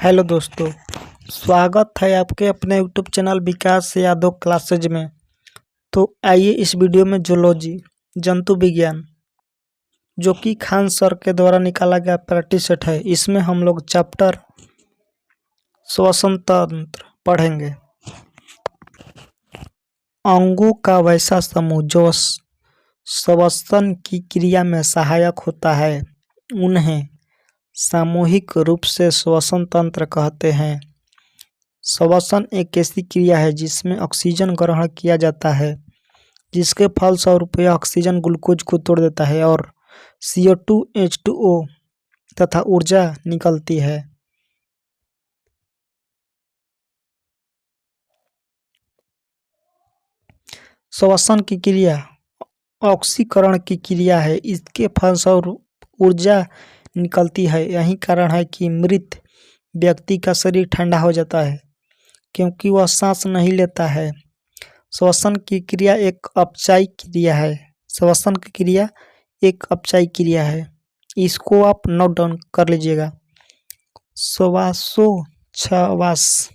Hello दोस्तों, स्वागत है आपके अपने यूट्यूब चैनल विकास यादव क्लासेज में। तो आइए इस वीडियो में जूलॉजी जंतु विज्ञान जो कि खान सर के द्वारा निकाला गया प्रैक्टिस सेट है, इसमें हम लोग चैप्टर श्वसन तंत्र पढ़ेंगे। अंगों का वैसा समूह जो श्वसन की क्रिया में सहायक होता है उन्हें सामूहिक रूप से श्वसन तंत्र कहते हैं। श्वसन एक ऐसी क्रिया है जिसमें ऑक्सीजन ग्रहण किया जाता है, जिसके फलस्वरूप यह ऑक्सीजन ग्लूकोज को तोड़ देता है और CO2 H2O तथा ऊर्जा निकलती है। श्वसन की क्रिया ऑक्सीकरण की क्रिया है, इसके फलस्वरूप ऊर्जा निकलती है। यही कारण है कि मृत व्यक्ति का शरीर ठंडा हो जाता है क्योंकि वह सांस नहीं लेता है। श्वसन की क्रिया एक अपचायी क्रिया है। श्वसन की क्रिया एक अपचायी क्रिया है, इसको आप नोट डाउन कर लीजिएगा। श्वासोच्छ्वास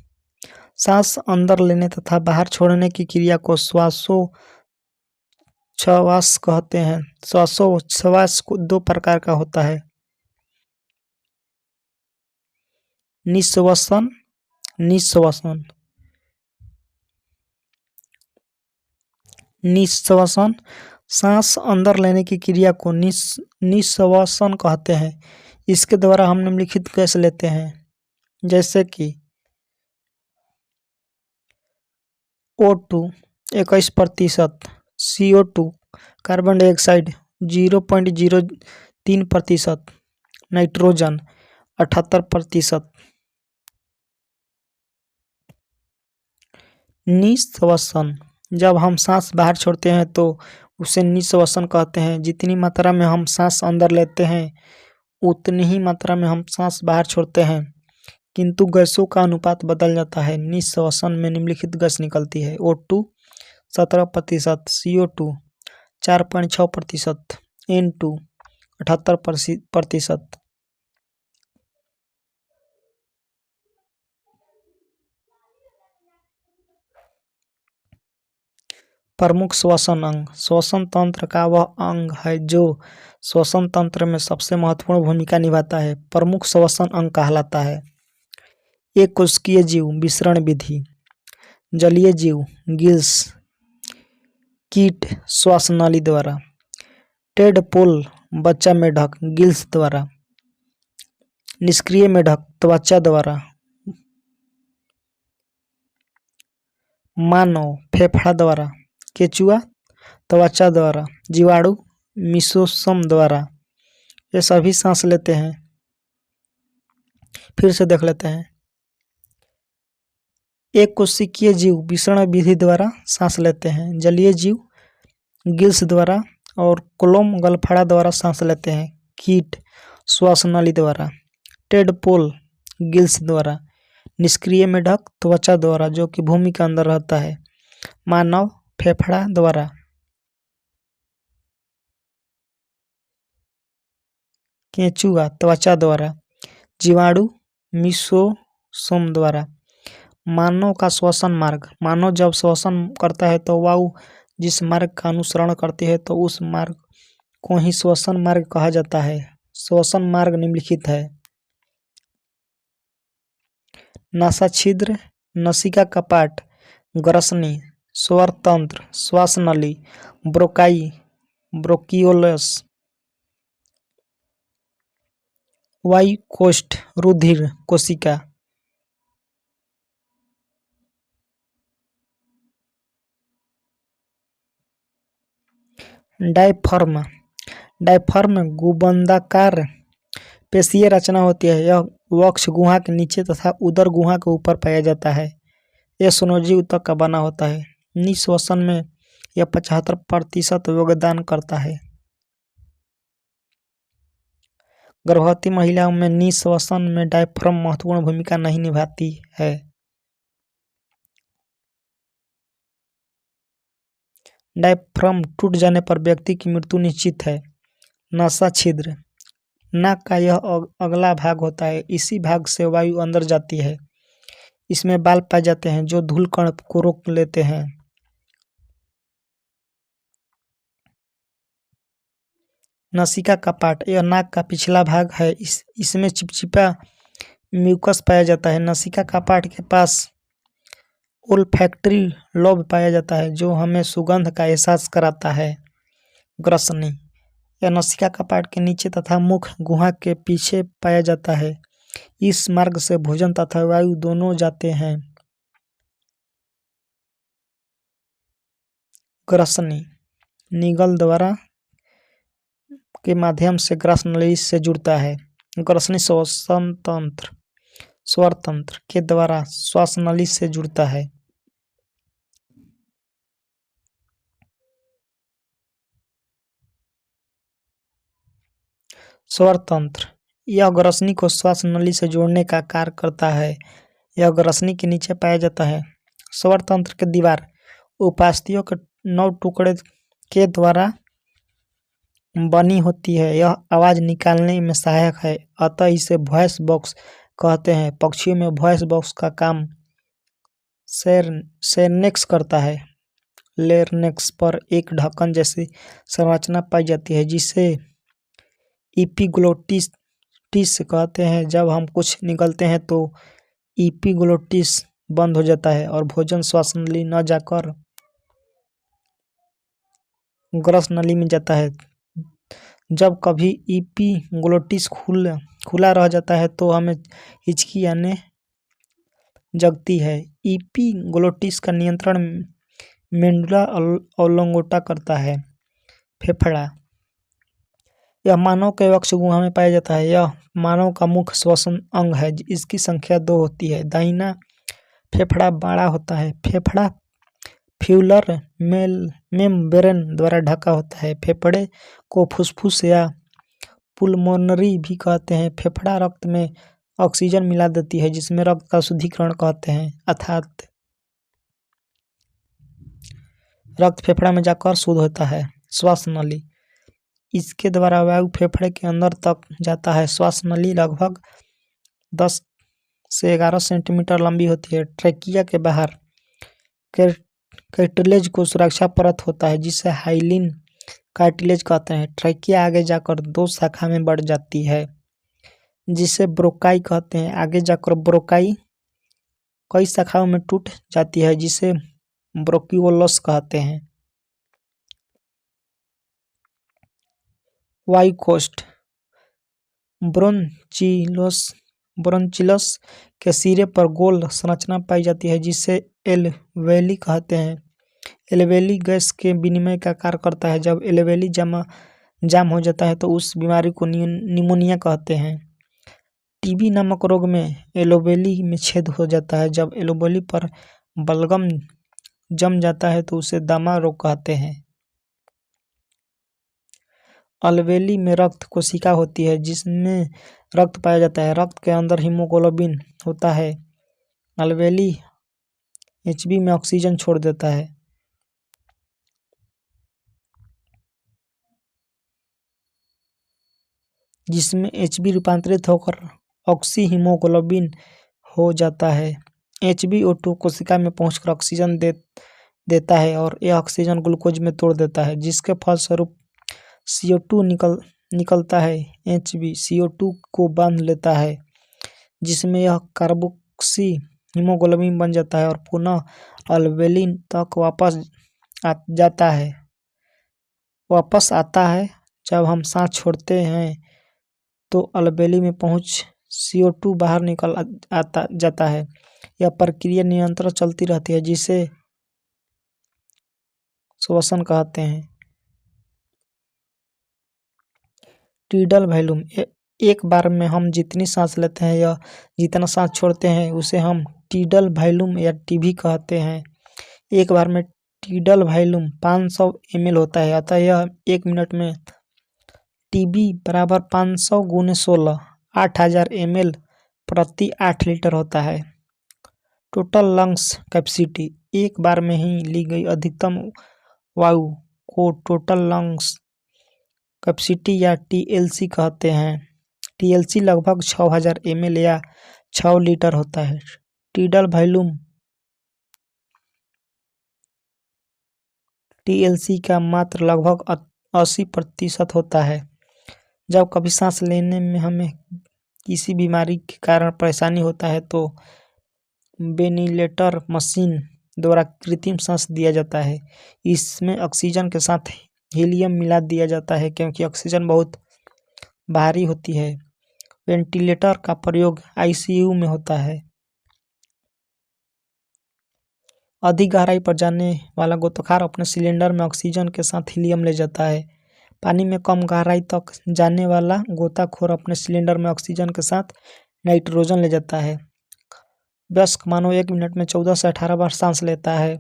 सांस अंदर लेने तथा बाहर छोड़ने की क्रिया को श्वासोच्छ्वास कहते हैं। श्वासोच्छ्वास को दो प्रकार का होता है, निःश्वसन निःश्वसन। निःश्वसन सांस अंदर लेने की क्रिया को निःश्वसन कहते हैं। इसके द्वारा हम निम्नलिखित गैस लेते हैं, जैसे कि O2 21%, CO2 carbon dioxide 0.03%, nitrogen 78%। निःश्वसन जब हम सांस बाहर छोड़ते हैं तो उसे निःश्वसन कहते हैं। जितनी मात्रा में हम सांस अंदर लेते हैं उतनी ही मात्रा में हम सांस बाहर छोड़ते हैं, किंतु गैसों का अनुपात बदल जाता है। निःश्वसन में निम्नलिखित गैस निकलती है: O2 17%, CO2 4.6%, N2 78%। प्रमुख श्वसन अंग श्वसन तंत्र का वह अंग है जो श्वसन तंत्र में सबसे महत्वपूर्ण भूमिका निभाता है। प्रमुख श्वसन अंग कहलाता है: एक कोशिकीय जीव विसरण विधि, जलीय जीव गिल्स, कीट श्वासनाली द्वारा, टेडपोल बच्चा मेढक गिल्स द्वारा, निष्क्रिय मेढक त्वचा द्वारा, मानव फेफड़ा द्वारा, केचुआ त्वचा द्वारा, जीवाणु मीसोसोम द्वारा। ये सभी सांस लेते हैं। फिर से देख लेते हैं। एक कोशिकीय जीव विसरण विधि द्वारा सांस लेते हैं, जलीय जीव गिल्स द्वारा और कोलोम गलफड़ा द्वारा सांस लेते हैं, कीट श्वासनाली द्वारा, टेडपोल गिल्स द्वारा, निष्क्रिय मेढक त्वचा द्वारा जो कि भूमि के अंदर रहता है, मानव फेफड़ा द्वारा। केंचुआ त्वचा द्वारा, जीवाणु मीसोसोम द्वारा। मानव का श्वसन मार्ग मानव जब श्वसन करता है तो वायु जिस मार्ग का अनुसरण करती है तो उस मार्ग को ही श्वसन मार्ग कहा जाता है। श्वसन मार्ग निम्नलिखित है: नासा छिद्र, नसिका कपाट, ग्रसनी, स्वर तंत्र, श्वासनली, ब्रोकाई, ब्रोकियोलस, वायु कोष्ठ, रुधिर कोशिका। डायफ्राम डायफ्राम में गुंबदाकार पेशीय रचना होती है। यह वक्ष गुहा के नीचे तथा उदर गुहा के ऊपर पाया जाता है। यह सोनोजी ऊतक का बना होता है। निःश्वसन में यह 75% योगदान करता है। गर्भवती महिलाओं में निःश्वसन में डायफ्राम महत्वपूर्ण भूमिका नहीं निभाती है। डायफ्राम टूट जाने पर व्यक्ति की मृत्यु निश्चित है। नासा छिद्र नाक का यह अगला भाग होता है, इसी भाग से वायु अंदर जाती है। इसमें बाल पाए जाते हैं जो धूल कण को रोक लेते हैं। नसिका कपाट, यह नाक का पिछला भाग है। इसमें चिपचिपा म्यूकस पाया जाता है। नसिका कपाट के पास ओल्फैक्टरी लोब पाया जाता है जो हमें सुगंध का एहसास कराता है। ग्रसनी, यह नसिका कपाट के नीचे तथा मुख गुहा के पीछे पाया जाता है। इस मार्ग से भोजन तथा वायु दोनों जाते हैं। ग्रसनी निगल द्वारा के माध्यम से ग्रास नली से जुड़ता है। ग्रसनी श्वसन तंत्र स्वर तंत्र के द्वारा श्वास नली से जुड़ता है। स्वर तंत्र, यह ग्रसनी को श्वास नली से जोड़ने का कार्य करता है। यह ग्रसनी के नीचे पाया जाता है। स्वर तंत्र की दीवार उपास्थियों के 9 टुकड़े के द्वारा बनी होती है। यह आवाज निकालने में सहायक है, अतः इसे वॉइस बॉक्स कहते हैं। पक्षियों में वॉइस बॉक्स का काम सेरनेक्स करता है। लेरनेक्स पर एक ढक्कन जैसी संरचना पाई जाती है जिसे इपिग्लोटिस कहते हैं। जब हम कुछ निगलते हैं तो इपिग्लोटिस बंद हो जाता है और भोजन श्वास नली न जाकर ग्रस नली में जाता है। जब कभी इपिग्लोटिस खुला रह जाता है तो हमें हिचकी आने जगती है। इपिग्लोटिस का नियंत्रण मेडुला ऑब्लोंगेटा करता है। फेफड़ा, यह मानव के वक्ष गुहा में पाया जाता है। यह मानव का मुख्य श्वसन अंग है। इसकी संख्या 2 होती है। दाहिना फेफड़ा बड़ा होता है। फेफड़ा फ्यूलर मेम्ब्रेन द्वारा ढका होता है। फेफड़े को फुसफुस या पुलमोनरी भी कहते हैं। फेफड़ा रक्त में ऑक्सीजन मिला देती है जिसमें रक्त का शुद्धिकरण कहते हैं, अर्थात रक्त फेफड़ा में जाकर शुद्ध होता है। श्वास नली, इसके द्वारा वायु फेफड़े के अंदर तक जाता है। श्वास नली लगभग 10 से 11 सेंटीमीटर लंबी होती है। ट्रेकिया के बाहर कार्टिलेज को सुरक्षा परत होता है जिसे हाइलिन कार्टिलेज कहते हैं। ट्रेकिया आगे जाकर 2 शाखा में बढ़ जाती है जिसे ब्रोकाई कहते हैं। आगे जाकर ब्रोकाई कई शाखाओं में टूट जाती है जिसे ब्रोक्यूलोस कहते हैं। वायुकोष्ठ, ब्रोंचिलस के सिरे पर गोल संरचना पाई जाती है जिसे एलवेली कहते हैं। एलवेली गैस के विनिमय का कार्य करता है। जब एलवेली जाम हो जाता है तो उस बीमारी को निमोनिया कहते हैं। टीबी नामक रोग में एलोवेली में छेद हो जाता है। जब एलोवेली पर बलगम जम जाता है तो उसे दमा रोग कहते हैं। अलवेली में रक्त कोशिका होती है जिसमें रक्त पाया जाता है। रक्त के अंदर हीमोग्लोबिन होता है। अलवेली एचबी में ऑक्सीजन छोड़ देता है। जिसमें एचबी रूपांतरित होकर ऑक्सी हीमोग्लोबिन हो जाता है। HbO2 कोशिका में पहुंचकर ऑक्सीजन देता है और यह ऑक्सीजन ग्लूकोज में तोड़ देता है जिसके फलस्वरूप CO2 निकलता है। HB CO2 को बांध लेता है जिसमें यह कार्बोक्सी हीमोग्लोबिन बन जाता है और पुनः अल्वेलिन तक वापस आता है। जब हम सांस छोड़ते हैं तो अल्वेली में पहुंच CO2 बाहर निकल जाता है। यह प्रक्रिया निरंतर चलती रहती है जिसे श्वसन कहते हैं। टीडल वॉल्यूम, एक बार में हम जितनी सांस लेते हैं या जितना सांस छोड़ते हैं उसे हम टीडल वॉल्यूम या टीवी कहते हैं। एक बार में टीडल वॉल्यूम 500 ml होता है, अतः यह 1 मिनट में टीबी बराबर 500 × 16 8000 ml प्रति 8 लीटर होता है। टोटल लंग्स कैपेसिटी, एक बार में ही ली गई अधिकतम वायु को टोटल लंग्स कैपेसिटी या TLC कहते हैं। टीएलसी लगभग 6000 ml या 6 लीटर होता है। टीडल वॉल्यूम टीएलसी का मात्र लगभग 80% होता है। जब कभी सांस लेने में हमें किसी बीमारी के कारण परेशानी होता है तो वेंटिलेटर मशीन द्वारा कृत्रिम सांस दिया जाता है। इसमें ऑक्सीजन के साथ हीलियम मिला दिया जाता है क्योंकि ऑक्सीजन बहुत भारी होती है। वेंटिलेटर का प्रयोग आईसीयू में होता है। अधिक गहराई पर जाने वाला गोताखोर अपने सिलेंडर में ऑक्सीजन के साथ हीलियम ले जाता है। पानी में कम गहराई तक जाने वाला गोताखोर अपने सिलेंडर में ऑक्सीजन के साथ नाइट्रोजन ले जाता है। वयस्क मानव 1 मिनट में 14 से 18 बार सांस लेता है।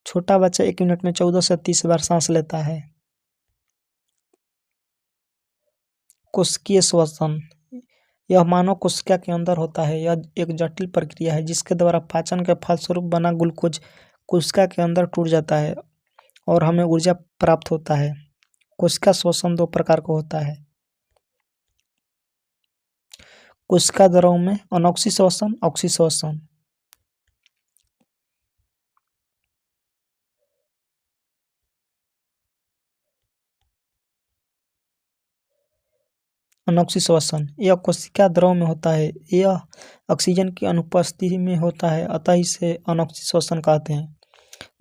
छोटा बच्चा 1 मिनट में 14 से 30 बार सांस लेता है। कोशिकीय श्वसन यह मानव कोशिका के अंदर होता है। यह एक जटिल प्रक्रिया है जिसके द्वारा पाचन के फलस्वरूप बना ग्लूकोज कोशिका के अंदर टूट जाता है और हमें ऊर्जा प्राप्त होता है। कोशिका श्वसन 2 प्रकार का होता है। कोशिका द्रव में अनोक्सी श्वसन, ऑक्सी श्वसन। अनोक्सी श्वसन यह कोशिका द्रव में होता है। यह ऑक्सीजन की अनुपस्थिति में होता है, अतः इसे अनोक्सी श्वसन कहते हैं।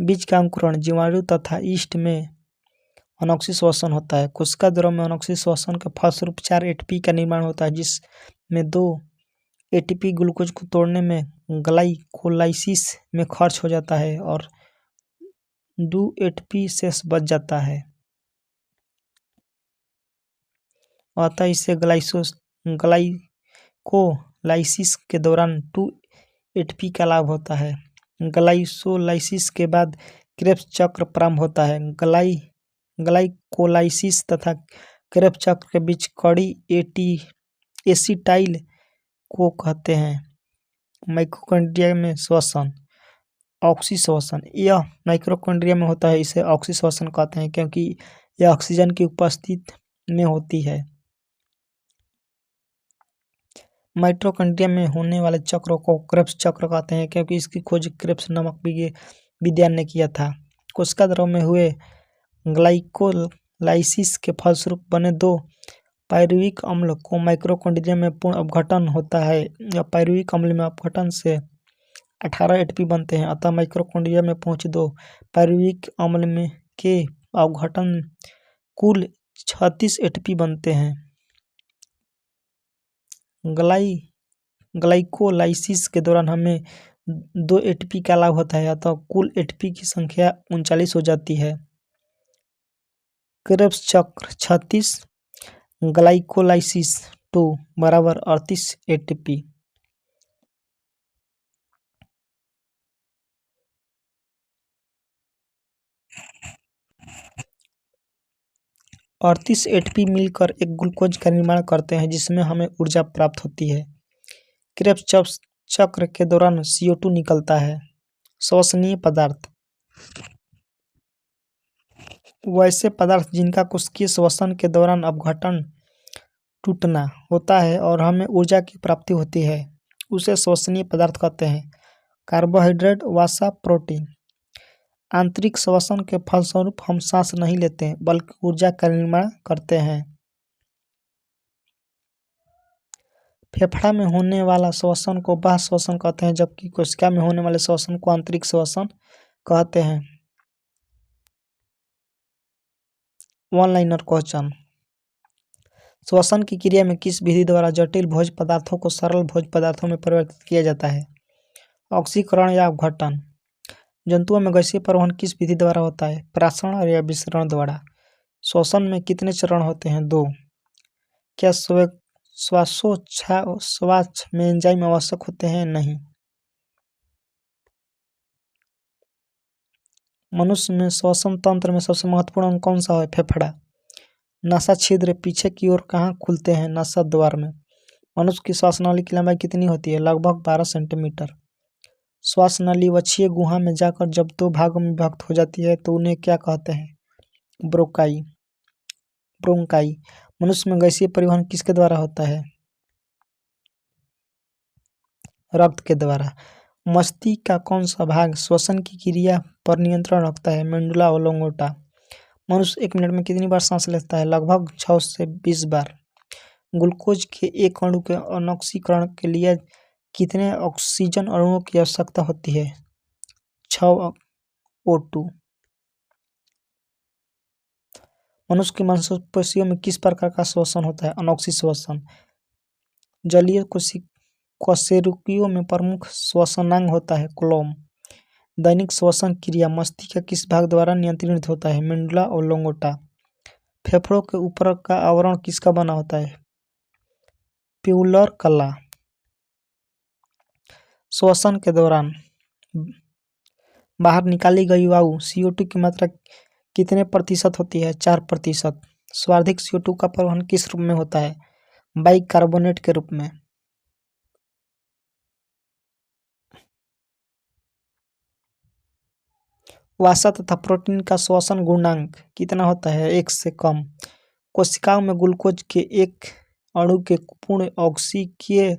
बीज का अंकुरण जीवाणु तथा यीस्ट में अनोक्सी श्वसन होता है। कोशिका द्रव में अनोक्सी श्वसन के फलस्वरूप 4 एटीपी का निर्माण होता है, जिसमें 2 एटीपी ग्लूकोज को तोड़ने में ग्लाइकोलाइसिस में खर्च हो जाता है और 2 एटीपी शेष बच जाता है, अतः इसे ग्लाइकोलाइसिस के दौरान 2 एटीपी का लाभ होता है। ग्लाइकोलाइसिस के बाद क्रेब्स चक्र प्रारंभ होता है। ग्लाइकोलाइसिस तथा क्रेब्स चक्र के बीच कड़ी एसिटाइल को कहते हैं। माइटोकॉन्ड्रिया में श्वसन ऑक्सी श्वसन यह माइटोकॉन्ड्रिया में होता है। इसे ऑक्सी श्वसन कहते हैं क्योंकि यह ऑक्सीजन की उपस्थिति में होती है। माइटोकॉन्ड्रिया में होने वाले चक्रों को क्रेब्स चक्र कहते हैं क्योंकि इसकी खोज क्रेब्स नामक विद्वान ने किया था। कोशिका द्रव में हुए ग्लाइकोलाइसिस के फलस्वरूप बने 2 पायरुविक अम्ल को माइटोकॉन्ड्रिया में पूर्ण अपघटन होता है। यह पायरुविक अम्ल में अपघटन से 18 एटीपी बनते हैं, अतः माइटोकॉन्ड्रिया में पहुंचे 2 पायरुविक अम्ल में के अपघटन कुल 36 एटीपी बनते हैं। ग्लाइकोलाइसिस के दौरान हमें 2 एटीपी का लाभ होता है, अतः कुल एटीपी की संख्या 39 हो जाती है। क्रेब्स चक्र 36 ग्लाइकोलाइसिस 2 बराबर 38 एटीपी। 38 एटीपी मिलकर एक ग्लूकोज का निर्माण करते हैं जिसमें हमें ऊर्जा प्राप्त होती है। क्रेब्स चक्र के दौरान CO2 निकलता है। श्वसनीय पदार्थ वैसे पदार्थ जिनका कोशिकीय श्वसन के दौरान अपघटन टूटना होता है और हमें ऊर्जा की प्राप्ति होती है, उसे श्वसनीय पदार्थ कहते हैं। कार्बोहाइड्रेट, वसा, प्रोटीन। आंतरिक श्वसन के फलस्वरूप हम सांस नहीं लेते हैं बल्कि ऊर्जा का निर्माण करते हैं। फेफड़ा में होने वाला श्वसन को बाह्य श्वसन कहते हैं, जबकि कोशिका में होने वाले श्वसन को आंतरिक श्वसन कहते हैं। One liner question. श्वसन की क्रिया में किस विधि द्वारा जटिल भोज्य पदार्थों को सरल भोज्य पदार्थों में परिवर्तित किया जाता है? ऑक्सीकरण या अपघटन। जंतुओं में गैसीय परिवहन किस विधि द्वारा होता है? प्रासरण या विसरण द्वारा। श्वसन में कितने चरण होते हैं? 2। क्या श्वासोच्छ्वास में एंजाइम आवश्यक होते हैं? नहीं। मनुष्य में श्वसन तंत्र में सबसे महत्वपूर्ण अंग कौन सा है? फेफड़ा। नासा छिद्र पीछे की ओर कहाँ खुलते हैं? नासा द्वार में। मनुष्य की श्वास नाली की लंबाई कितनी होती है? लगभग 12 सेंटीमीटर। श्वास नाली वक्षीय गुहा में जाकर जब 2 भागों में विभक्त हो जाती है तो उन्हें क्या कहते हैं? ब्रोंकाई। मनुष्य में गैसीय परिवहन किसके द्वारा होता है? रक्त के द्वारा। मस्तिष्क का कौन सा भाग श्वसन की क्रिया पर नियंत्रण रखता है? Medulla oblongata. मनुष्य 1 मिनट में कितनी बार सांस लेता है? लगभग 6 से 20 बार। ग्लूकोज के एक अणु के ऑक्सीकरण के लिए कितने ऑक्सीजन अणुओं की आवश्यकता होती है? 6 O2। मनुष्य की मांसपेशियों में किस प्रकार का श्वसन होता है? अनोक्सी श्वसन। जलीय कशेरुकियों में प्रमुख श्वसनांग होता है कोलोम। दैनिक श्वसन क्रिया मस्तिष्क के किस भाग द्वारा नियंत्रित होता है? Medulla oblongata. फेफड़ों के ऊपर का आवरण किसका बना होता है? प्यूलर कला। श्वसन के दौरान बाहर निकाली गई वायु CO2 की मात्रा कितने प्रतिशत होती है? 4%। सर्वाधिक CO2 का परिवहन किस रूप में होता है? बाइकार्बोनेट के रूप में। वसा तथा प्रोटीन का श्वसन गुणांक कितना होता है? 1 से कम। कोशिकाओं में ग्लूकोज के एक अणु के पूर्ण ऑक्सीकीय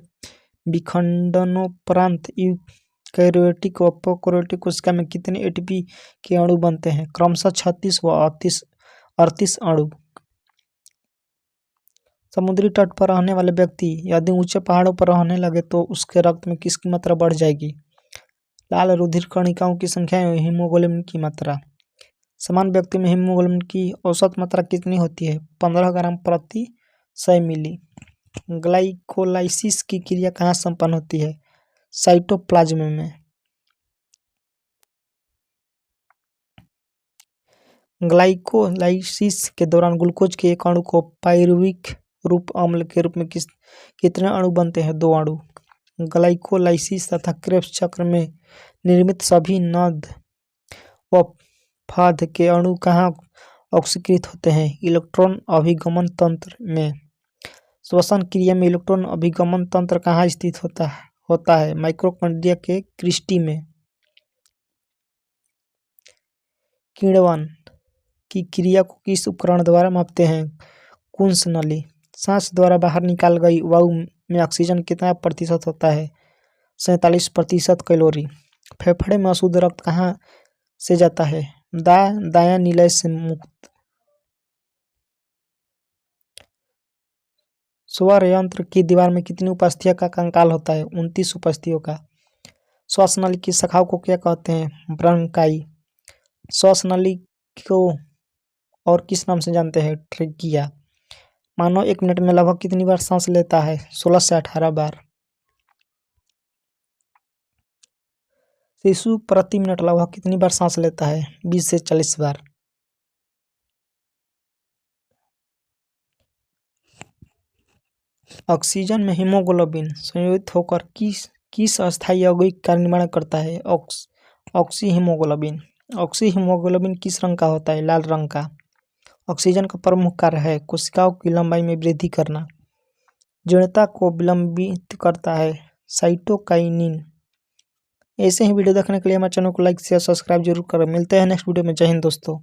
विखंडनोपरांत यूकैरियोटिक व प्रोकैरियोटिक कोशिका में कितने ATP के अणु बनते हैं? क्रमशः 36 व 38 अणु। समुद्री तट पर रहने वाले व्यक्ति यदि ऊंचे पहाड़ों पर रहने लगे तो उसके रक्त में किसकी मात्रा बढ़ जाएगी? लाल रुधिर कणिकाओं की संख्या एवं हीमोग्लोबिन की मात्रा। समान व्यक्ति में हीमोग्लोबिन की औसत मात्रा कितनी होती है? 15 ग्राम प्रति 100 मिली। ग्लाइकोलाइसिस की क्रिया कहाँ संपन्न होती है? साइटोप्लाज्म में। ग्लाइकोलाइसिस के दौरान ग्लूकोज के एक अणु को पायरुविक रूप अम्ल के रूप में कितने अणु बनते हैं? 2 अणु। ग्लाइकोलाइसिस तथा क्रेब्स चक्र में निर्मित सभी नद व पदार्थ के अणु कहाँ ऑक्सीकृत होते हैं? इलेक्ट्रॉन अभिगमन तंत्र में। श्वसन क्रिया में इलेक्ट्रॉन अभिगमन तंत्र कहाँ स्थित होता है? माइटोकॉन्ड्रिया के क्रिस्टी में। किण्वन की क्रिया को किस उपकरण द्वारा मापते हैं? कुंस नली। सांस द्वारा बाहर निकाल गई वायु में ऑक्सीजन कितना प्रतिशत होता है? 47% कैलोरी। फेफड़े में अशुद्ध रक्त कहाँ से जाता है? दायां निलय से मुक्त। स्वर यंत्र की दीवार में कितनी उपस्थितियों का कंकाल होता है? 29 उपस्थितियों का। श्वास नली की शाखाओं को क्या कहते हैं? ब्रंकाई। श्वास नली को और किस नाम से जानते हैं? ट्रेकिया। मानव 1 मिनट में लगभग कितनी बार सांस लेता है? 16 से 18 बार। शिशु प्रति मिनट लगभग कितनी बार सांस लेता है? 20 से 40 बार। ऑक्सीजन में हीमोग्लोबिन संयोजित होकर किस अस्थायी यौगिक का निर्माण करता है? Oxy haemoglobin. ऑक्सी हीमोग्लोबिन किस रंग का होता है? लाल रंग का। ऑक्सीजन का प्रमुख कार्य है कोशिकाओं की लंबाई में वृद्धि करना। जीर्णता को विलंबित करता है साइटोकाइनिन। ऐसे ही वीडियो देखने के लिए हमारे चैनल को लाइक शेयर सब्सक्राइब जरूर करें। मिलते हैं नेक्स्ट वीडियो में। जय हिंद दोस्तों।